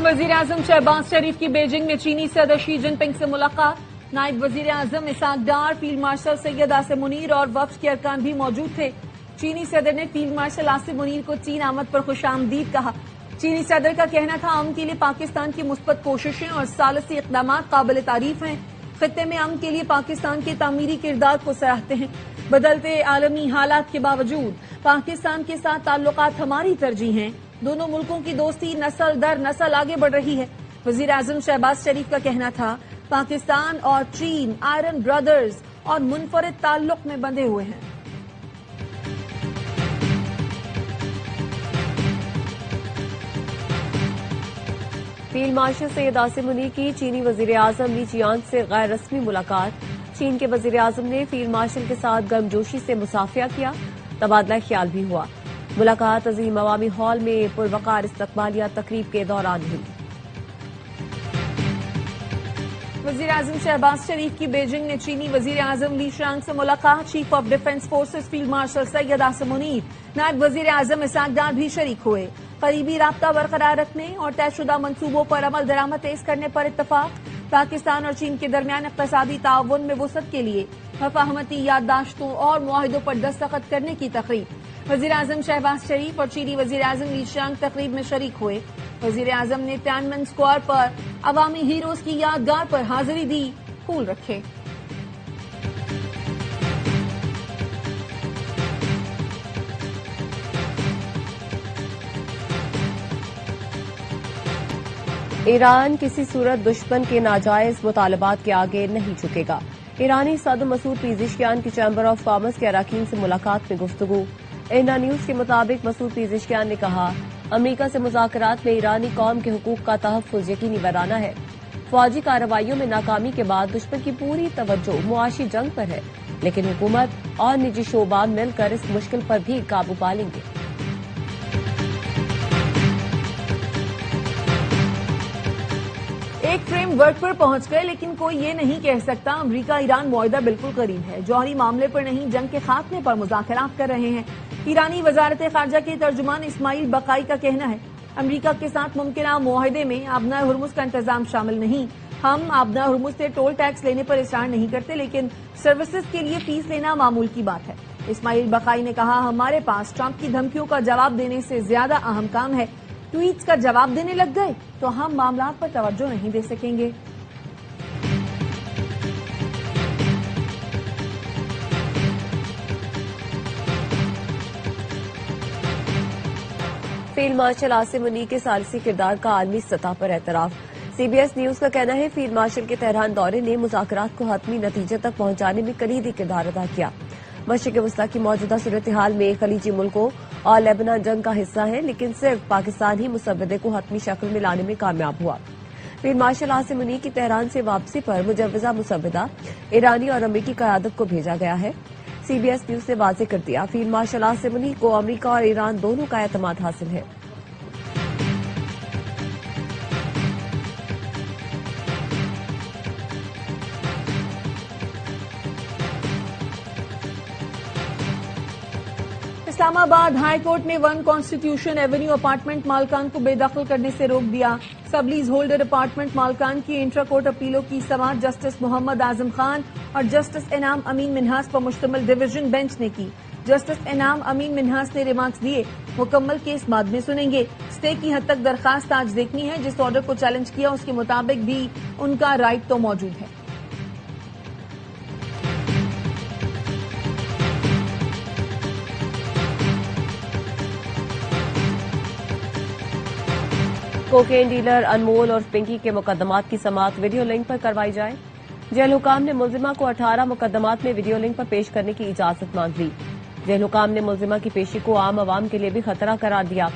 वजीर आजम शहबाज शरीफ की बीजिंग में चीनी सदर शी जिनपिंग से मुलाकात। नायब वजीर आजम इसहाक डार, फील्ड मार्शल सैयद आसिम मुनीर और वफ्द के अरकान भी मौजूद थे। चीनी सदर ने फील्ड मार्शल आसिम मुनीर को चीन आमद पर खुशामदीद कहा। चीनी सदर का कहना था अमन के लिए पाकिस्तान की मुस्बत कोशिशें और सालसी इक़दाम काबिल तारीफ हैं। खित्ते में अमन के लिए पाकिस्तान के तामीरी किरदार को सराहते हैं। बदलते आलमी हालात के बावजूद पाकिस्तान के साथ ताल्लुकात हमारी तरजीह हैं। दोनों मुल्कों की दोस्ती नस्ल दर नस्ल आगे बढ़ रही है। वजीर आजम शहबाज शरीफ का कहना था पाकिस्तान और चीन आयरन ब्रदर्स और मुनफरिद ताल्लुक में बंधे हुए हैं। फील्ड मार्शल सैयद आसिम मुनीर की चीनी वजीर आजम ली जियांग से गैर रस्मी मुलाकात। चीन के वजीर आजम ने फील्ड मार्शल के साथ गर्मजोशी से मुसाफिया किया, तबादला ख्याल भी हुआ। मुलाकात अजीम अवामी हॉल में पुरवकार इस्तकबालिया तकरीब के दौरान हुई। वजीर आजम शहबाज शरीफ की बीजिंग में चीनी वजीर आजम ली जियांग से मुलाकात। Chief of defence forces field marshal Syed Asim Munir, नायब वजीर आजम इसहाक डार भी शरीक हुए। करीबी राब्ता बरकरार रखने और तयशुदा मंसूबों पर अमल दरामद तेज करने पर इत्तफाक। पाकिस्तान और चीन के दरमियान इक़्तिसादी ताउन में वुसअत के लिए मफाहमती याददाश्तों और मुआहिदों पर दस्तखत करने की तकरीब। वजीर आजम शहबाज शरीफ और चीनी वजीर आजम ली जियांग तकरीब में शरीक हुए। वजीर आजम ने तियानमेन स्क्वायर पर अवामी हीरोज की यादगार पर हाजिरी दी, फूल रखे। ईरान किसी सूरत दुश्मन के नाजायज मुतालबात के आगे नहीं झुकेगा। ईरानी सदर मसूद पेज़ेश्कियान की चैम्बर ऑफ कॉमर्स के अराकीन से मुलाकात में गुफ्तगू। इंडिया न्यूज के मुताबिक मसूद पेज़ेश्कियान ने कहा अमरीका से मुज़ाकरात में ईरानी कौम के हुकूक का तहफ़्फ़ुज़ यकीनी बनाना है। फौजी कार्रवाइयों में नाकामी के बाद दुश्मन की पूरी तवज्जो मुआशी जंग पर है, लेकिन हुकूमत और निजी शोबा मिलकर इस मुश्किल पर भी काबू पा लेंगे। एक फ्रेमवर्क पर पहुंच गए, लेकिन कोई ये नहीं कह सकता अमरीका ईरान मुआहिदा बिल्कुल करीब है। जौहरी मामले पर नहीं, जंग के खात्मे पर मुज़ाकरात कर रहे हैं। ईरानी वजारत खारजा के तर्जुमान इस्माइल बकाई का कहना है अमरीका के साथ मुमकिन मुआहिदे में आबना हुर्मुज का इंतजाम शामिल नहीं। हम आबना हुर्मुज से टोल टैक्स लेने पर इसरार नहीं करते, लेकिन सर्विसेज के लिए फीस लेना मामूल की बात है। इस्माइल बकाई ने कहा हमारे पास ट्रंप की धमकियों का जवाब देने से ज्यादा अहम काम है। ट्वीट्स का जवाब देने लग गए तो हम मामलात पर तवज्जो नहीं दे सकेंगे। फील्ड मार्शल आसिम मुनीर के सालसी किरदार का आलमी सतह पर एतराफ। सीबीएस न्यूज का कहना है फील्ड मार्शल के तेहरान दौरे ने मुज़ाकरात को हतमी नतीजे तक पहुंचाने में कलीदी किरदार अदा किया। मशरिक़ वस्ता की मौजूदा सूरत हाल में खलीजी मुल्कों और लेबनान जंग का हिस्सा है, लेकिन सिर्फ पाकिस्तान ही मुसव्वदे को हतमी शक्ल में लाने में कामयाब हुआ। फील्ड मार्शल आसिम मुनीर की तेहरान से वापसी पर मुजव्वज़ा मुसव्वदा ईरानी और अमरीकी क़यादत को भेजा गया है। सीबीएस न्यूज ने वाज़ेह कर दिया फील्ड मार्शल आसिम मुनीर को अमरीका और ईरान दोनों का एतमाद हासिल है। इस्लामाबाद हाई कोर्ट ने वन कॉन्स्टिट्यूशन एवेन्यू अपार्टमेंट मालकान को बेदखल करने से रोक दिया। सबलीज होल्डर अपार्टमेंट मालकान की इंट्रा कोर्ट अपीलों की समाअत जस्टिस मोहम्मद आजम खान और जस्टिस इनाम अमीन मिन्हास पर मुश्तमिल डिवीजन बेंच ने की। जस्टिस इनाम अमीन मिन्हास ने रिमार्क्स दिए मुकम्मल केस बाद में सुनेंगे। स्टे की हद तक दरखास्त आज देखनी है। जिस ऑर्डर को चैलेंज किया उसके मुताबिक भी उनका राइट तो मौजूद है। कोकेन डीलर अनमोल और पिंकी के मुकदमात की समाअत वीडियो लिंक पर करवाई जाए। जेल हुकाम ने मुल्जिमा को 18 मुकदमात में वीडियो लिंक पर पेश करने की इजाजत मांग ली। जेल हुकाम ने मुल्जिमा की पेशी को आम आवाम के लिए भी खतरा करार दिया।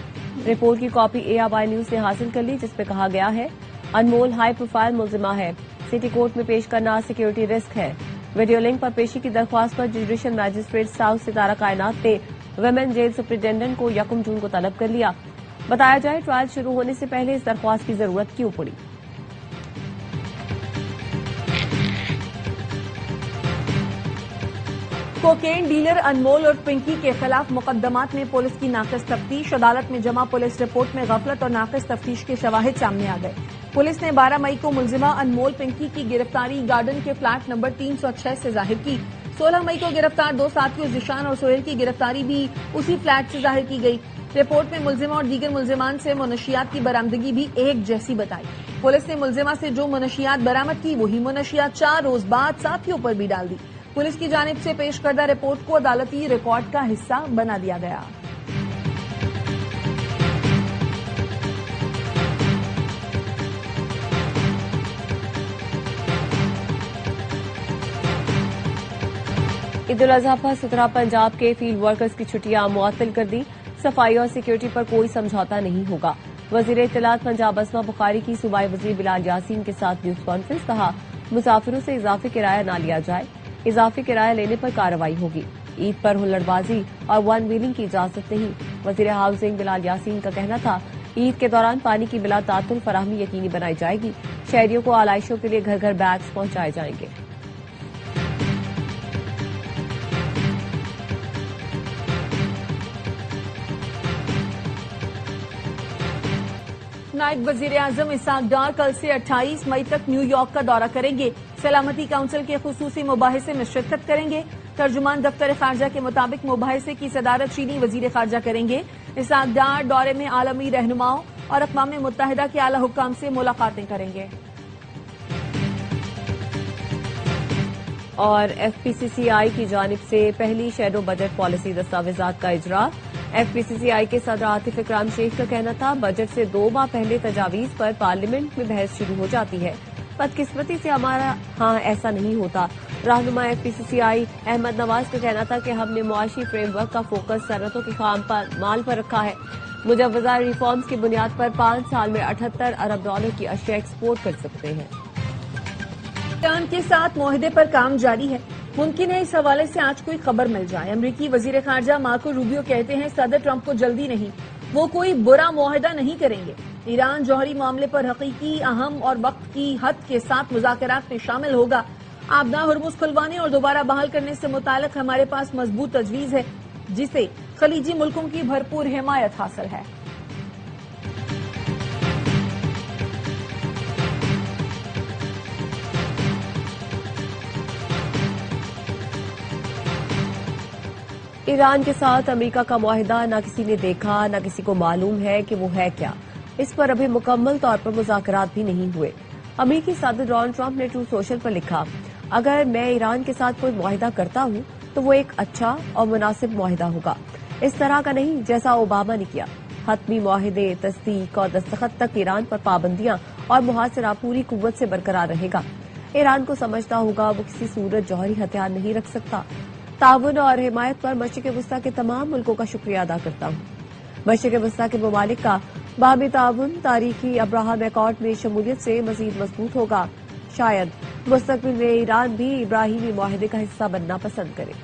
रिपोर्ट की कॉपी ARY न्यूज ने हासिल कर ली, जिसमें कहा गया है अनमोल हाई प्रोफाइल मुल्जिमा है, सिटी कोर्ट में पेश करना सिक्योरिटी रिस्क है। वीडियो लिंक पर पेशी की दरख्वास्त पर जुडिशल मैजिस्ट्रेट साउथ सितारा कायनात ने वुमेन जेल सुप्रिंटेंडेंट को 1 जून को तलब कर लिया। बताया जाए ट्रायल शुरू होने से पहले इस दरख्वास्त की जरूरत क्यों पड़ी। कोकेन डीलर अनमोल और पिंकी के खिलाफ मुकदमात में पुलिस की नाकिस तफ्तीश। अदालत में जमा पुलिस रिपोर्ट में गफलत और नाकिस तफ्तीश के शवाहिद सामने आ गए। पुलिस ने 12 मई को मुलजिमा अनमोल पिंकी की गिरफ्तारी गार्डन के फ्लैट नंबर 306 से जाहिर की। 16 मई को गिरफ्तार दो साथियों जिशान और सोहेल की गिरफ्तारी भी उसी फ्लैट से जाहिर की गई। रिपोर्ट में मुलजिमा और दीगर मुलजिमान से मुनशियात की बरामदगी भी एक जैसी बताई। पुलिस ने मुलजिमा से जो मुनशियात बरामद की वही मुनशियात 4 रोज बाद साथियों पर भी डाल दी। पुलिस की जानिब से पेश करदा रिपोर्ट को अदालती रिकॉर्ड का हिस्सा बना दिया गया। ईद उल अजहा पर 17 पंजाब के फील्ड वर्कर्स की छुट्टियां मुअत्तल कर दी। सफाई और सिक्योरिटी पर कोई समझौता नहीं होगा। वजीर इत्तलात पंजाब असमा बुखारी की सूबाई वजीर बिलाल यासीन के साथ न्यूज कॉन्फ्रेंस। कहा, मुसाफिरों से इजाफी किराया न लिया जाए, इजाफी किराया लेने पर कार्रवाई होगी। ईद पर हुल्लड़बाजी और वन व्हीलिंग की इजाजत नहीं। वजीर हाउसिंग बिलाल यासीन का कहना था, ईद के दौरान पानी की बिला तातुल फराहमी यकीनी बनाई जाएगी। शहरियों को आलाइशों के लिए घर घर बैग्स पहुंचाए जाएंगे। नायब वजीर आजम इसहाक डार कल से 28 मई तक न्यूयॉर्क का दौरा करेंगे। सलामती काउंसिल के खुसूसी मुबाहिसे में शिरकत करेंगे। तर्जुमान दफ्तर खारजा के मुताबिक मुबाहिसे की सदारत चीनी वजीर खारजा करेंगे। इसहाक डार दौरे में आलमी रहनुमाओं और अक़वाम मुत्तहिदा के आला हुक्काम से मुलाकातें करेंगे। और एफपीसीसीआई की जानिब से पहली शैडो बजट पॉलिसी दस्तावेजात का इजरा। एफपीसीसीआई के सदर आतिफ इकराम शेख का कहना था, बजट से 2 माह पहले तजावीज पर पार्लियामेंट में बहस शुरू हो जाती है। बदकिस्मती से हमारा ऐसा नहीं होता। रहनुमा एफपीसीसीआई अहमद नवाज का कहना था कि हमने मुआशी फ्रेमवर्क का फोकस सनअतों की खाम माल पर रखा है। मुजव्वजा रिफॉर्म्स की बुनियाद पर 5 साल में $78 अरब की अशिया एक्सपोर्ट कर सकते हैं। ईरान के साथ मुआहदे पर काम जारी है। मुमकिन है इस हवाले से आज कोई खबर मिल जाए। अमरीकी वजीर खारजा मार्को रूबियो कहते हैं, सदर ट्रंप को जल्दी नहीं, वो कोई बुरा मुआहदा नहीं करेंगे। ईरान जौहरी मामले पर हकीकी, अहम और वक्त की हद के साथ मुज़ाकरात में शामिल होगा। आपदा हुर्मुज़ खुलवाने और दोबारा बहाल करने से मुताल्लिक हमारे पास मजबूत तजवीज़ है, जिसे खलीजी मुल्कों की भरपूर हिमायत हासिल है। ईरान के साथ अमेरिका का मुआहिदा न किसी ने देखा, न किसी को मालूम है कि वो है क्या। इस पर अभी मुकम्मल तौर पर मुज़ाकरात भी नहीं हुए। अमेरिकी सदर डोनाल्ड ट्रंप ने ट्रू सोशल पर लिखा, अगर मैं ईरान के साथ कोई मुआहिदा करता हूं तो वो एक अच्छा और मुनासिब मुआहिदा होगा, इस तरह का नहीं जैसा ओबामा ने किया। हतमी मुआहिदे, तस्दीक और दस्तखत तक ईरान पर पाबंदियां और मुहासरा पूरी कुव्वत से बरकरार रहेगा। ईरान को समझता होगा वो किसी सूरत जौहरी हथियार नहीं रख सकता। ताउन और हिमायत पर मशरिक़ वस्ता के तमाम मुल्कों का शुक्रिया अदा करता हूँ। मशरिक़ वस्ता के ममालिक का बाहमी ताउन तारीखी अब्राहम एकॉर्ड में शमूलियत से मजीद मजबूत होगा। शायद मुस्तक़बिल में ईरान भी इब्राहिमी मुआहिदे का हिस्सा बनना पसंद करे।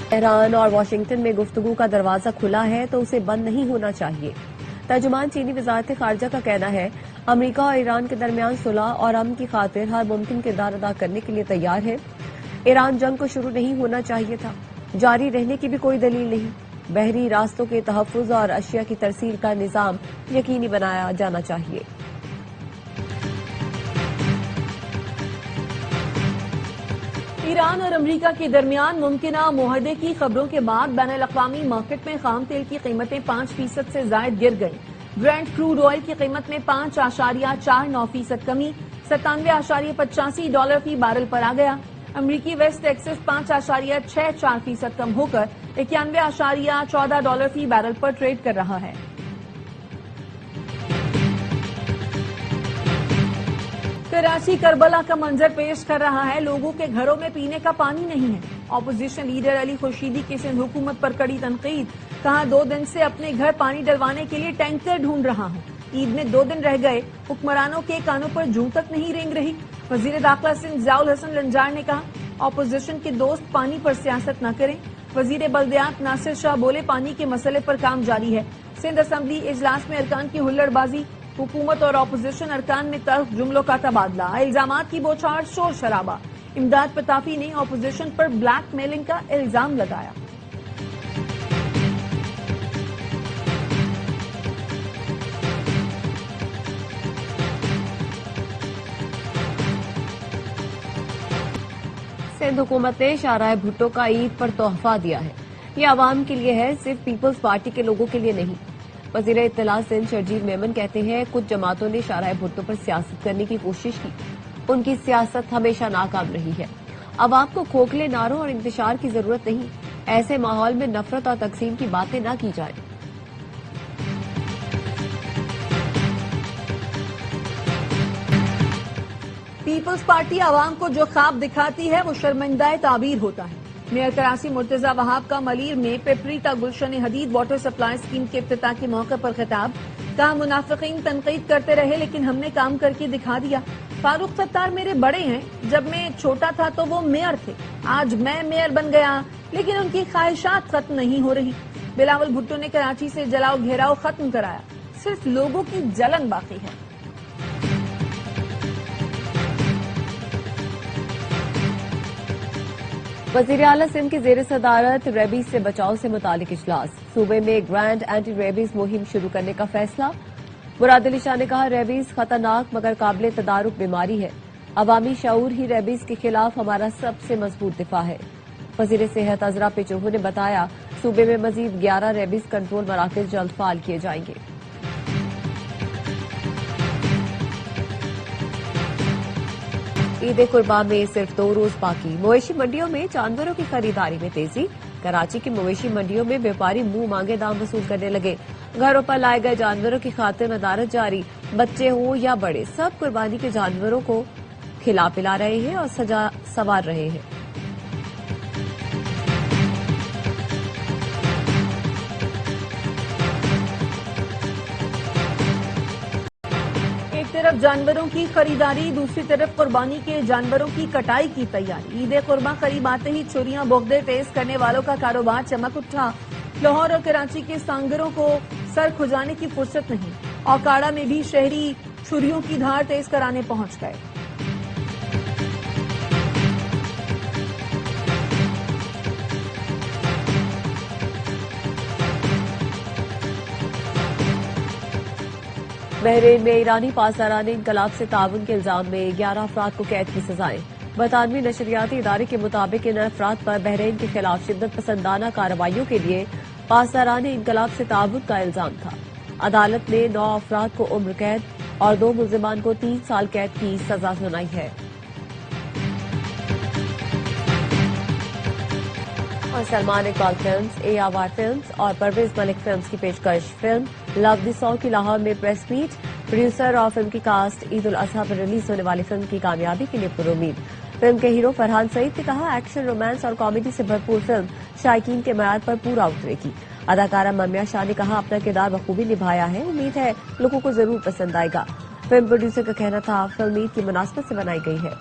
तेहरान और वाशिंगटन में गुफ्तगू का दरवाजा खुला है तो उसे बंद नहीं होना चाहिए। तर्जुमान चीनी वजारत खारजा का कहना है, अमेरिका और ईरान के दरमियान सुलह और अमन की खातिर हर मुमकिन किरदार अदा करने के लिए तैयार है। ईरान जंग को शुरू नहीं होना चाहिए था, जारी रहने की भी कोई दलील नहीं। बहरी रास्तों के तहफ़्फ़ुज़ और अशिया की तरसील का निज़ाम यकीनी बनाया जाना चाहिए। ईरान और अमेरिका के दरमियान मुमकिना मुआहदे की खबरों के बाद बैनुल-अक़वामी मार्केट में खाम तेल की कीमतें 5% से जायद गिर गईं। ब्रेंट क्रूड ऑयल की कीमत में 5.49% कमी $97.85 फी बैरल पर आ गया। अमरीकी वेस्ट टेक्सास 5.64% कम होकर $91.14 फी बैरल पर ट्रेड कर रहा है। कराची करबला का मंजर पेश कर रहा है। लोगों के घरों में पीने का पानी नहीं है। ऑपोजिशन लीडर अली खुर्शीदी की सिंध हुकूमत पर कड़ी तनकीद। कहा, 2 दिन से अपने घर पानी डलवाने के लिए टैंकर ढूंढ रहा हूं। ईद में 2 दिन रह गए, हुक्मरानों के कानों पर जूं तक नहीं रेंग रही। वजीर दाखिला सिंध ज़ियाउल हसन लंजार ने कहा, ऑपोजिशन के दोस्त पानी पर सियासत न करें। वजीर बल्दियात नासिर शाह बोले, पानी के मसले पर काम जारी है। सिंध असम्बली इजलास में अरकान की हुल्लड़बाजी, हुकूमत और अपोजिशन अरकान में तल्ख जुमलों का तबादला, इल्जामात की बौछार, शोर शराबा। इमदाद पताफी ने अपोजिशन पर ब्लैक मेलिंग का इल्जाम लगाया। सिंध हुकूमत ने शाहराह भुट्टो का ईद पर तोहफा दिया है। ये आवाम के लिए है, सिर्फ पीपल्स पार्टी के लोगों के लिए नहीं। वजीर इत्तला सिंध शर्जील मेमन कहते हैं, कुछ जमातों ने शाहराह भुट्टो पर सियासत करने की कोशिश की, उनकी सियासत हमेशा नाकाम रही है। अवाम को खोखले नारों और इंतशार की जरूरत नहीं। ऐसे माहौल में नफरत और तकसीम की बातें न की जाए। पीपल्स पार्टी आवाम को जो ख्वाब दिखाती है वो शर्मिंदा ताबीर होता है। मेयर कराची मुर्तजा वहाब का मलीर में पेपरीता गुलशन हदीद वाटर सप्लाई स्कीम के इफ्तिताह के मौके पर खिताब, कहा मुनाफिकीन तनकीद करते रहे लेकिन हमने काम करके दिखा दिया। फारूक सत्तार मेरे बड़े हैं, जब मैं छोटा था तो वो मेयर थे, आज मैं मेयर बन गया, लेकिन उनकी ख्वाहिशात खत्म नहीं हो रही। बिलावल भुट्टो ने कराची से जलाओ घेराव खत्म कराया, सिर्फ लोगों की जलन बाकी है। वजीर आला सिंध की जेर सदारत रेबीज से बचाव से मुतालिक इजलास, सूबे में ग्रैंड एंटी रेबीज मुहिम शुरू करने का फैसला। मुराद अली शाह ने कहा, रेबीज खतरनाक मगर काबिल तदारुक बीमारी है, अवामी शऊर ही रेबीज के खिलाफ हमारा सबसे मजबूत दिफा है। वजीर सेहत अजरा पेचोहू ने बताया, सूबे में मजीद 11 रेबीज कंट्रोल मराकज जल्द फाल किए जाएंगे। ईद कुर्बान में सिर्फ 2 रोज बाकी, मवेशी मंडियों में जानवरों की खरीदारी में तेजी। कराची की मवेशी मंडियों में व्यापारी मुंह मांगे दाम वसूल करने लगे। घरों पर लाए गए जानवरों की खातिर नदारत जारी, बच्चे हों या बड़े, सब कुर्बानी के जानवरों को खिला पिला रहे हैं और सजा संवार रहे हैं। एक तरफ जानवरों की खरीदारी, दूसरी तरफ कुर्बानी के जानवरों की कटाई की तैयारी। ईद कुर्बान करीब आते ही छुरियां बोगदे तेज करने वालों का कारोबार चमक उठा। लाहौर और कराची के सांगरों को सर खुजाने की फुर्सत नहीं, और काड़ा में भी शहरी छुरियों की धार तेज कराने पहुंच गए। बहरीन में ईरानी पासदारान इनकलाब से ताउन के इल्जाम में 11 अफराद को कैद की सजाएं। बरतानवी नशरियाती इदारे के मुताबिक इन अफराद पर बहरीन के खिलाफ शिद्दत पसंदाना कार्रवाइयों के लिए पासदारान इनकलाब से ताउन का इल्जाम था। अदालत ने 9 अफराद को उम्र कैद और 2 मुल्जिमान को 3 साल कैद की सजा सुनाई है। और Salman Iqbal films, AR films और परवेज मलिक फिल्म्स की पेशकश फिल्म लव द सॉ की लाहौर में प्रेस मीट। प्रोड्यूसर और फिल्म की कास्ट ईद उल अजहा पर रिलीज होने वाली फिल्म की कामयाबी के लिए पुरुमीद। फिल्म के हीरो फरहान सईद ने कहा, एक्शन, रोमांस और कॉमेडी से भरपूर फिल्म शायकीन के मयार पर पूरा उतरेगी। अदाकारा ममिया शाह ने कहा, अपना किरदार बखूबी निभाया है, उम्मीद है लोगों को जरूर पसंद आएगा। फिल्म प्रोड्यूसर का कहना था, फिल्म ईद की मुनासबत से बनाई गई है।